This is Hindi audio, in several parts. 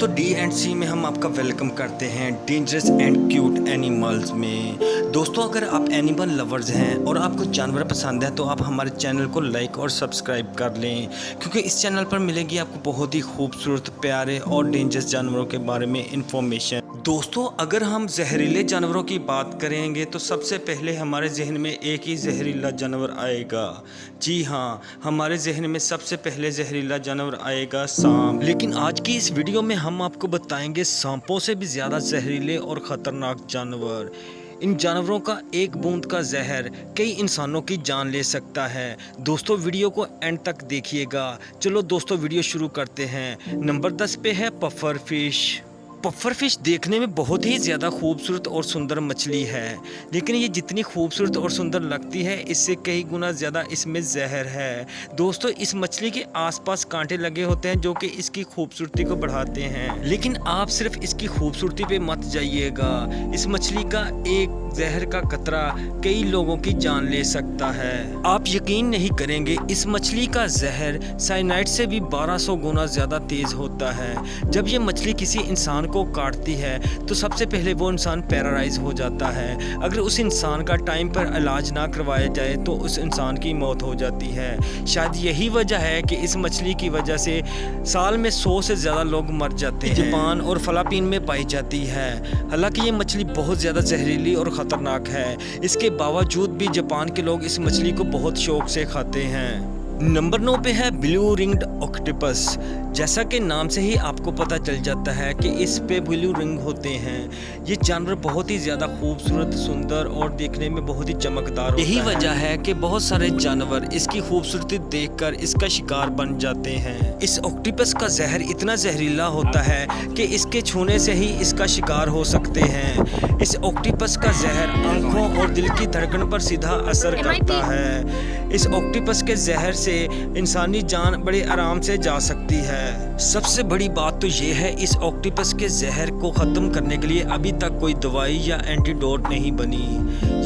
दोस्तों D&C में हम आपका वेलकम करते हैं डेंजरस एंड क्यूट एनिमल्स में। दोस्तों अगर आप एनिमल लवर्स हैं और आपको जानवर पसंद है तो आप हमारे चैनल को लाइक और सब्सक्राइब कर लें, क्योंकि इस चैनल पर मिलेगी आपको बहुत ही खूबसूरत, प्यारे और डेंजरस जानवरों के बारे में इंफॉर्मेशन। दोस्तों अगर हम जहरीले जानवरों की बात करेंगे तो सबसे पहले हमारे जहन में एक ही जहरीला जानवर आएगा। जी हाँ, हमारे जहन में सबसे पहले जहरीला जानवर आएगा सांप। लेकिन आज की इस वीडियो में हम आपको बताएंगे सांपों से भी ज़्यादा जहरीले और ख़तरनाक जानवर। इन जानवरों का एक बूंद का जहर कई इंसानों की जान ले सकता है। दोस्तों वीडियो को एंड तक देखिएगा। चलो दोस्तों वीडियो शुरू करते हैं। नंबर 10 पे है पफर फिश। पफर फिश देखने में बहुत ही ज़्यादा खूबसूरत और सुंदर मछली है, लेकिन ये जितनी खूबसूरत और सुंदर लगती है इससे कई गुना ज़्यादा इसमें जहर है। दोस्तों इस मछली के आसपास कांटे लगे होते हैं जो कि इसकी खूबसूरती को बढ़ाते हैं। लेकिन आप सिर्फ इसकी खूबसूरती पे मत जाइएगा, इस मछली का एक जहर का कतरा कई लोगों की जान ले सकता है। आप यकीन नहीं करेंगे, इस मछली का जहर साइनाइड से भी 1200 गुना ज़्यादा तेज़ होता है। जब ये मछली किसी इंसान को काटती है तो सबसे पहले वो इंसान पैरालाइज हो जाता है। अगर उस इंसान का टाइम पर इलाज ना करवाया जाए तो उस इंसान की मौत हो जाती है। शायद यही वजह है कि इस मछली की वजह से साल में 100 से ज़्यादा लोग मर जाते हैं। जापान और फिलीपीन में पाई जाती है। हालांकि ये मछली बहुत ज़्यादा जहरीली और ख़तरनाक है, इसके बावजूद भी जापान के लोग इस मछली को बहुत शौक से खाते हैं। नंबर 9 पे है ब्लू रिंग्ड ऑक्टोपस। जैसा कि नाम से ही आपको पता चल जाता है कि इस पे ब्लू रिंग होते हैं। ये जानवर बहुत ही ज़्यादा खूबसूरत, सुंदर और देखने में बहुत ही चमकदार होता है। यही वजह है कि बहुत सारे जानवर इसकी खूबसूरती देखकर इसका शिकार बन जाते हैं। इस ऑक्टोपस का जहर इतना जहरीला होता है कि इसके छूने से ही इसका शिकार हो सकते हैं। इस ऑक्टोपस का जहर आंखों और दिल की धड़कन पर सीधा असर करता है। इस ऑक्टोपस के जहर से इंसानी जान बड़े आराम से जा सकती है। सबसे बड़ी बात तो ये है, इस ऑक्टोपस के जहर को ख़त्म करने के लिए अभी तक कोई दवाई या एंटीडोट नहीं बनी।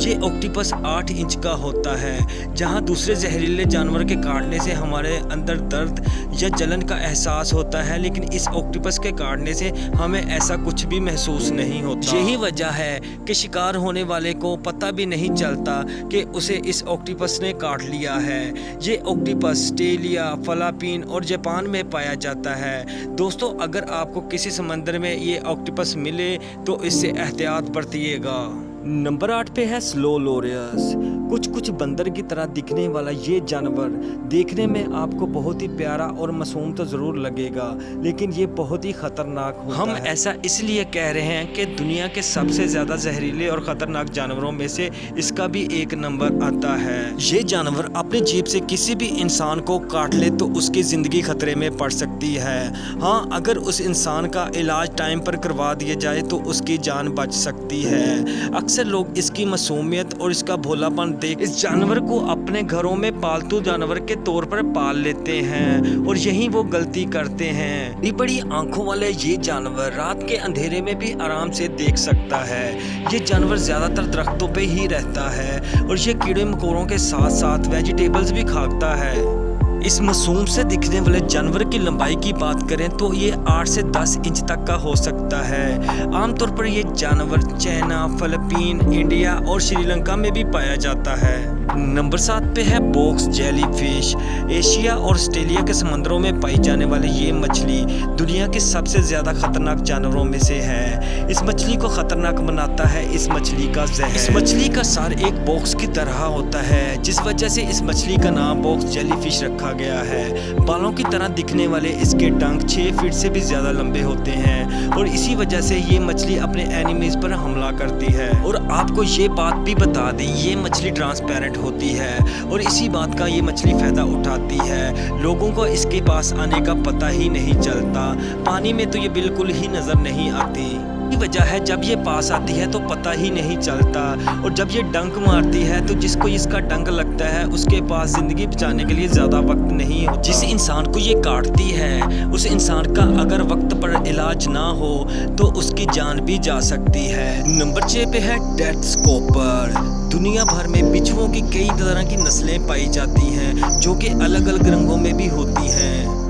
ये ऑक्टोपस 8 इंच का होता है। जहाँ दूसरे जहरीले जानवर के काटने से हमारे अंदर दर्द या जलन का एहसास होता है, लेकिन इस ऑक्टोपस के काटने से हमें ऐसा कुछ भी महसूस नहीं होता। यही वजह है कि शिकार होने वाले को पता भी नहीं चलता कि उसे इस ऑक्टोपस ने काट लिया है। ये ऑक्टोपस ऑस्ट्रेलिया, फिलीपीन और जापान में पाया जाता है। दोस्तों अगर आपको किसी समंदर में ये ऑक्टोपस मिले तो इससे एहतियात बरतिएगा। नंबर 8 पे है स्लो लोरियस। कुछ बंदर की तरह दिखने वाला ये जानवर देखने में आपको बहुत ही प्यारा और मासूम तो ज़रूर लगेगा, लेकिन ये बहुत ही ख़तरनाक होता है। हम ऐसा इसलिए कह रहे हैं कि दुनिया के सबसे ज़्यादा जहरीले और ख़तरनाक जानवरों में से इसका भी एक नंबर आता है। ये जानवर अपनी जीभ से किसी भी इंसान को काट ले तो उसकी ज़िंदगी खतरे में पड़ सकती है। हाँ, अगर उस इंसान का इलाज टाइम पर करवा दिया जाए तो उसकी जान बच सकती है। अक्सर लोग इसकी मासूमियत और इसका भोलापन देख इस जानवर को अपने घरों में पालतू जानवर के तौर पर पाल लेते हैं, और यही वो गलती करते हैं। बड़ी बड़ी आंखों वाले ये जानवर रात के अंधेरे में भी आराम से देख सकता है। ये जानवर ज्यादातर दरख्तों पे ही रहता है और ये कीड़े मकोड़ों के साथ साथ वेजिटेबल्स भी खाता है। इस मासूम से दिखने वाले जानवर की लंबाई की बात करें तो ये 8 से 10 इंच तक का हो सकता है। आमतौर पर ये जानवर चाइना, फिलीपीन, इंडिया और श्रीलंका में भी पाया जाता है। नंबर 7 पे है बॉक्स जेलीफिश। एशिया और ऑस्ट्रेलिया के समंदरों में पाई जाने वाली ये मछली दुनिया के सबसे ज़्यादा खतरनाक जानवरों में से है। इस मछली को खतरनाक बनाता है इस मछली का जहर। इस मछली का सर एक बॉक्स की तरह होता है, जिस वजह से इस मछली का नाम बॉक्स जेलीफिश रखा गया है। बालों की तरह दिखने वाले इसके डंक 6 फीट से भी ज़्यादा लंबे होते हैं, और इसी वजह से ये मछली अपने एनिमीज पर हमला करती है। और आपको ये बात भी बता दें, ये मछली ट्रांसपेरेंट होती है और इसी बात का ये मछली फायदा उठाती है। लोगों को इसके पास आने का पता ही नहीं चलता। पानी में तो ये बिल्कुल ही नजर नहीं आती। यही वजह है जब ये पास आती है तो पता ही नहीं चलता, और जब ये डंक मारती है तो जिसको इसका डंक लगता है उसके पास जिंदगी बचाने के लिए ज्यादा वक्त नहीं होता। जिस इंसान को ये काटती है उस इंसान का अगर वक्त पर इलाज ना हो तो उसकी जान भी जा सकती है। नंबर 6 पे है डेथ स्कॉपर। दुनिया भर में बिच्छुओं की कई तरह की नस्लें पाई जाती हैं जो कि अलग अलग रंगों में भी होती हैं।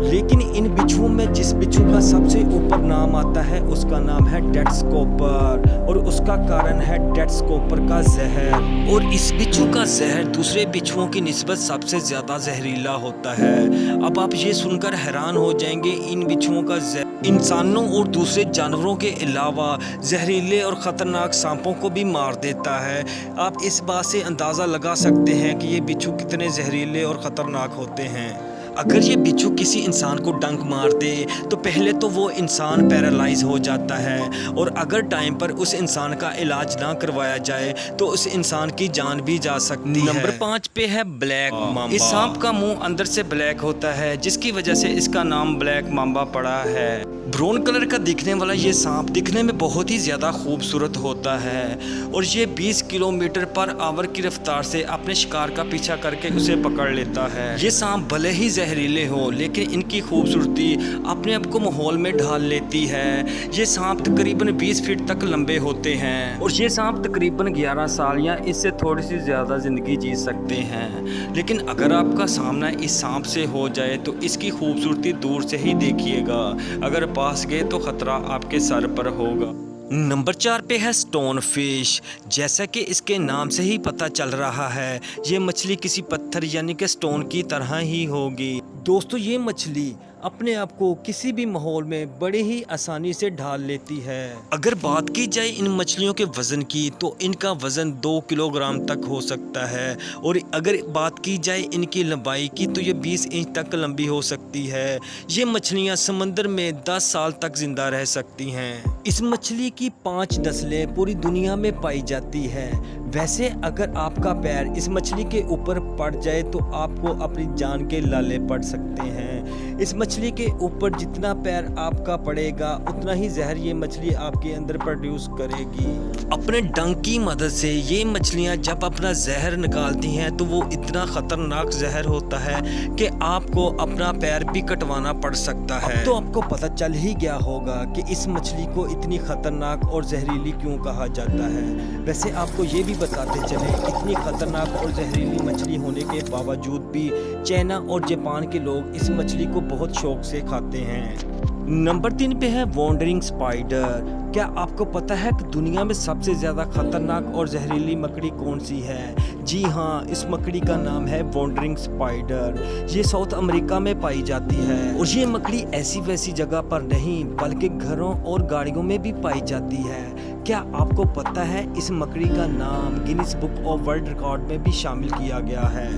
लेकिन इन बिच्छुओं में जिस बिच्छू का सबसे ऊपर नाम आता है उसका नाम है डेड स्कोपर, और उसका कारण है डेड स्कोपर का जहर। और इस बिच्छू का जहर दूसरे बिच्छुओं की निस्बत सबसे ज्यादा जहरीला होता है। अब आप ये सुनकर हैरान हो जाएंगे, इन बिच्छुओं का जहर इंसानों और दूसरे जानवरों के अलावा जहरीले और ख़तरनाक सांपों को भी मार देता है। आप इस बात से अंदाज़ा लगा सकते हैं कि ये बिच्छू कितने जहरीले और ख़तरनाक होते हैं। अगर ये बिच्छू किसी इंसान को डंक मार दे तो पहले तो वो इंसान पैरालाइज हो जाता है, और अगर टाइम पर उस इंसान का इलाज ना करवाया जाए तो उस इंसान की जान भी जा सकती है। नंबर 5 पे है ब्लैक मांबा। इस सांप का मुंह अंदर से ब्लैक होता है, जिसकी वजह से इसका नाम ब्लैक मांबा पड़ा है। ब्राउन कलर का दिखने वाला ये सांप दिखने में बहुत ही ज़्यादा खूबसूरत होता है, और ये 20 किलोमीटर पर आवर की रफ्तार से अपने शिकार का पीछा करके उसे पकड़ लेता है। ये सांप भले ही जहरीले हो, लेकिन इनकी खूबसूरती अपने आप को माहौल में ढाल लेती है। ये सांप तकरीबन 20 फीट तक लंबे होते हैं, और ये सांप तकरीबन 11 साल या इससे थोड़ी सी ज़्यादा ज़िंदगी जी सकते हैं। लेकिन अगर आपका सामना इस सांप से हो जाए तो इसकी खूबसूरती दूर से ही देखिएगा, अगर पास गए तो खतरा आपके सर पर होगा। नंबर 4 पे है स्टोन फिश। जैसा कि इसके नाम से ही पता चल रहा है, ये मछली किसी पत्थर यानी कि स्टोन की तरह ही होगी। दोस्तों, ये मछली अपने आप को किसी भी माहौल में बड़े ही आसानी से ढाल लेती है। अगर बात की जाए इन मछलियों के वज़न की तो इनका वज़न 2 किलोग्राम तक हो सकता है, और अगर बात की जाए इनकी लंबाई की तो ये 20 इंच तक लंबी हो सकती है। ये मछलियाँ समंदर में 10 साल तक जिंदा रह सकती हैं। इस मछली की 5 नस्लें पूरी दुनिया में पाई जाती है। वैसे अगर आपका पैर इस मछली के ऊपर पड़ जाए तो आपको अपनी जान के लाले पड़ सकते हैं। इस मछली के ऊपर जितना पैर आपका पड़ेगा उतना ही जहर ये मछली आपके अंदर प्रोड्यूस करेगी। अपने डंक की मदद से ये मछलियाँ जब अपना जहर निकालती हैं तो वो इतना खतरनाक जहर होता है कि आपको अपना पैर भी कटवाना पड़ सकता है। अब तो आपको पता चल ही गया होगा कि इस मछली को इतनी खतरनाक और जहरीली क्यों कहा जाता है। वैसे आपको ये भी बताते चले, इतनी खतरनाक और जहरीली मछली होने के बावजूद भी चाइना और जापान के लोग इस मछली को बहुत शौक से खाते हैं। नंबर 3 पे है वॉन्डरिंग स्पाइडर। क्या आपको पता है कि दुनिया में सबसे ज़्यादा खतरनाक और जहरीली मकड़ी कौन सी है? जी हाँ, इस मकड़ी का नाम है वॉन्डरिंग स्पाइडर। ये साउथ अमेरिका में पाई जाती है, और ये मकड़ी ऐसी वैसी जगह पर नहीं बल्कि घरों और गाड़ियों में भी पाई जाती है। क्या आपको पता है इस मकड़ी का नाम Guinness book of world record में भी शामिल किया गया है?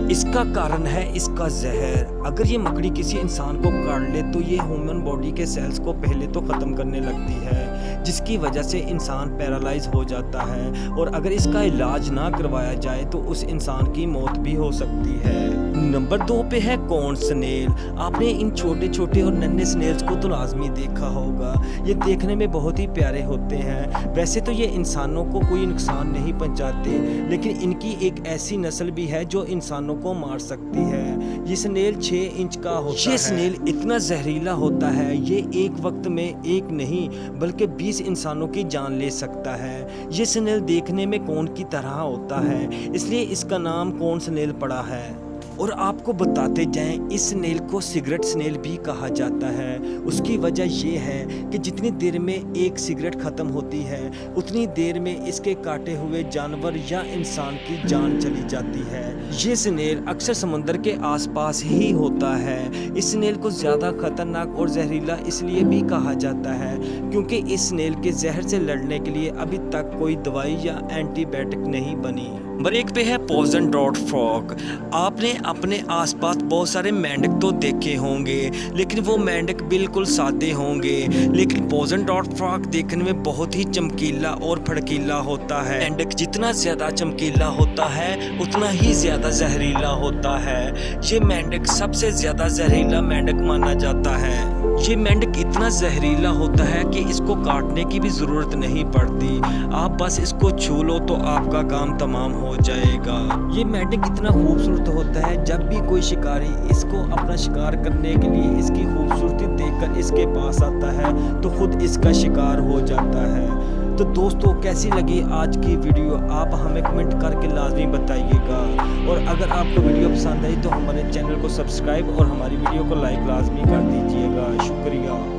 इसका कारण है इसका जहर। अगर ये मकड़ी किसी इंसान को काट ले तो ये ह्यूमन बॉडी के सेल्स को पहले तो ख़त्म करने लगती है, जिसकी वजह से इंसान पैरालाइज हो जाता है, और अगर इसका इलाज ना करवाया जाए तो उस इंसान की मौत भी हो सकती है। नंबर 2 पे है कॉर्न स्नेल। आपने इन छोटे छोटे और नन्हे स्नेल्स को तो लाजमी देखा होगा। ये देखने में बहुत ही प्यारे होते हैं। वैसे तो ये इंसानों को कोई नुकसान नहीं पहुंचाते, लेकिन इनकी एक ऐसी नस्ल भी है जो इंसानों को मार सकती है। ये स्नेल 6 इंच का होता है। ये स्नेल इतना जहरीला होता है, ये एक वक्त में एक नहीं बल्कि 20 इंसानों की जान ले सकता है। ये स्नेल देखने में कॉर्न की तरह होता है, इसलिए इसका नाम कॉर्न स्नेल पड़ा है। और आपको बताते जाएं, इस स्नेल को सिगरेट स्नेल भी कहा जाता है। उसकी वजह ये है कि जितनी देर में एक सिगरेट ख़त्म होती है उतनी देर में इसके काटे हुए जानवर या इंसान की जान चली जाती है। ये स्नेल अक्सर समुद्र के आसपास ही होता है। इस स्नेल को ज़्यादा खतरनाक और जहरीला इसलिए भी कहा जाता है क्योंकि इस स्नेल के जहर से लड़ने के लिए अभी तक कोई दवाई या एंटीबायोटिक नहीं बनी। नंबर 1 पे है पॉइजन डॉट फ्रॉग। आपने अपने आसपास बहुत सारे मेंढक तो देखे होंगे, लेकिन वो मेंढक बिल्कुल सादे होंगे, लेकिन पॉइजन डॉट फ्रॉग देखने में बहुत ही चमकीला और भड़कीला होता है। मेंढक जितना ज़्यादा चमकीला होता है उतना ही ज़्यादा जहरीला होता है। ये मेंढक सबसे ज़्यादा जहरीला मेंढक माना जाता है। ये मेंढक इतना जहरीला होता है कि इसको काटने की भी ज़रूरत नहीं पड़ती, आप बस इसको छू लो तो आपका काम तमाम हो जाएगा। ये मेंढक इतना खूबसूरत होता है, जब भी कोई शिकारी इसको अपना शिकार करने के लिए इसकी खूबसूरती देखकर इसके पास आता है तो खुद इसका शिकार हो जाता है। तो दोस्तों कैसी लगी आज की वीडियो आप हमें कमेंट करके लाजमी बताइएगा। और अगर आपको वीडियो पसंद आई तो हमारे चैनल को सब्सक्राइब और हमारी वीडियो को लाइक लाजमी कर दीजिएगा। शुक्रिया।